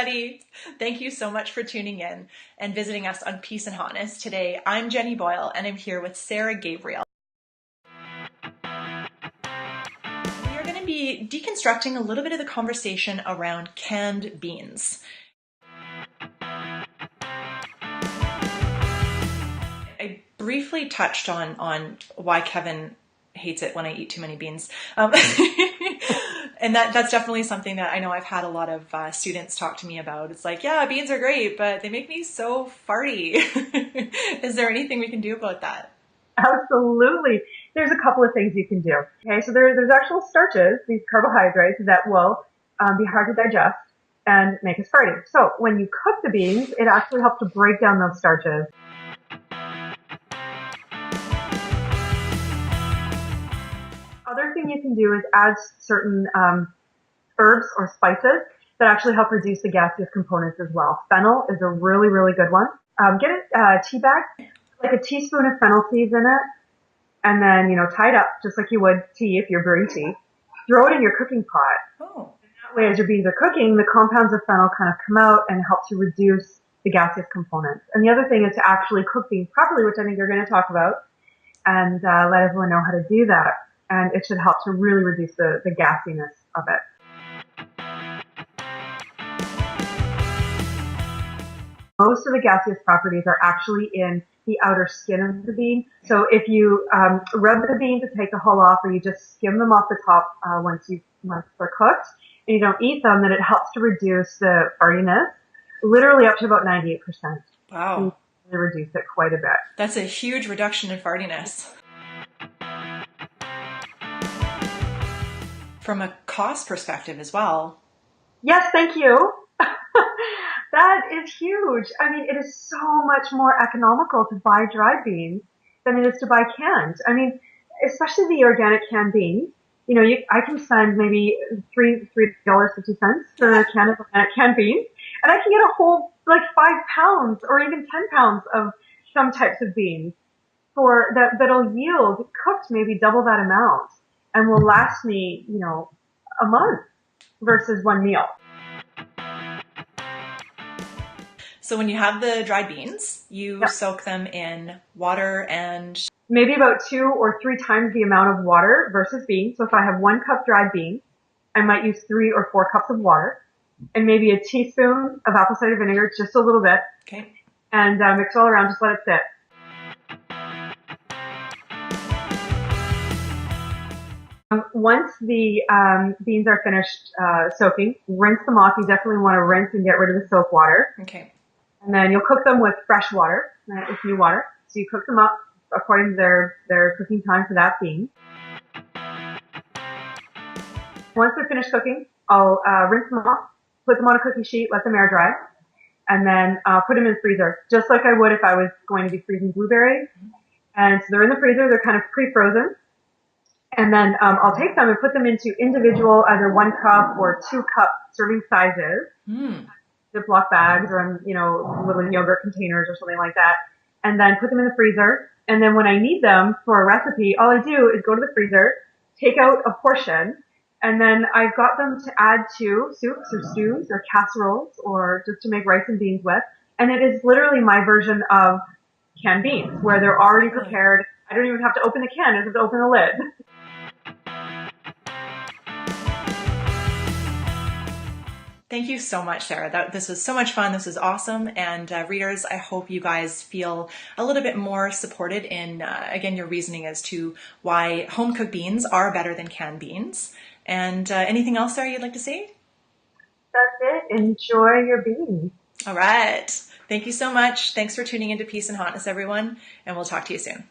everybody. Thank you so much for tuning in and visiting us on Peace and Hotness. Today, I'm Jenny Boyle and I'm here with Sara Gebriel. We are going to be deconstructing a little bit of the conversation around canned beans. I briefly touched on why Kevin hates it when I eat too many beans. And that's definitely something that I know I've had a lot of students talk to me about. It's like, yeah, beans are great, but they make me so farty. Is there anything we can do about that? Absolutely. There's a couple of things you can do. Okay, so there's actual starches, these carbohydrates that will be hard to digest and make us farty. So when you cook the beans, it actually helps to break down those starches. Other thing you can do is add certain herbs or spices that actually help reduce the gaseous components as well. Fennel is a really, really good one. Get a tea bag, like a teaspoon of fennel seeds in it, and then, tie it up just like you would tea if you're brewing tea. Throw it in your cooking pot. Oh. That way, as your beans are cooking, the compounds of fennel kind of come out and help to reduce the gaseous components. And the other thing is to actually cook beans properly, which I think you're going to talk about, and let everyone know how to do that. And it should help to really reduce the gassiness of it. Most of the gaseous properties are actually in the outer skin of the bean. So if you rub the bean to take the hull off, or you just skim them off the top once they're cooked, and you don't eat them, then it helps to reduce the farty-ness, literally up to about 98%. Wow. You reduce it quite a bit. That's a huge reduction in fartiness. From a cost perspective as well. Yes, thank you. That is huge. I mean, it is so much more economical to buy dried beans than it is to buy canned. I mean, especially the organic canned beans. I can spend maybe $3.50 for a can of organic canned beans, and I can get a whole 5 pounds or even 10 pounds of some types of beans that'll yield cooked maybe double that amount and will last me, a month versus one meal. So when you have the dried beans, you soak them in water and... Maybe about 2 or 3 times the amount of water versus beans. So if I have 1 cup dried beans, I might use 3 or 4 cups of water and maybe a teaspoon of apple cider vinegar, just a little bit. Okay. And mix it all around, just let it sit. Once the beans are finished soaking, rinse them off. You definitely want to rinse and get rid of the soap water. Okay. And then you'll cook them with fresh water, with new water. So you cook them up according to their cooking time for that bean. Once they're finished cooking, I'll rinse them off, put them on a cookie sheet, let them air dry, and then put them in the freezer, just like I would if I was going to be freezing blueberries. And so they're in the freezer, they're kind of pre-frozen. And then I'll take them and put them into individual, either 1 cup or 2 cup serving sizes. Ziploc bags or little yogurt containers or something like that, and then put them in the freezer. And then when I need them for a recipe, all I do is go to the freezer, take out a portion, and then I've got them to add to soups or stews or casseroles or just to make rice and beans with. And it is literally my version of canned beans, where they're already prepared. I don't even have to open the can, I just have to open the lid. Thank you so much, Sara. This was so much fun. This was awesome. And readers, I hope you guys feel a little bit more supported in, again, your reasoning as to why home-cooked beans are better than canned beans. And anything else, Sara, you'd like to say? That's it. Enjoy your beans. All right. Thank you so much. Thanks for tuning into Peace and Hotness, everyone. And we'll talk to you soon.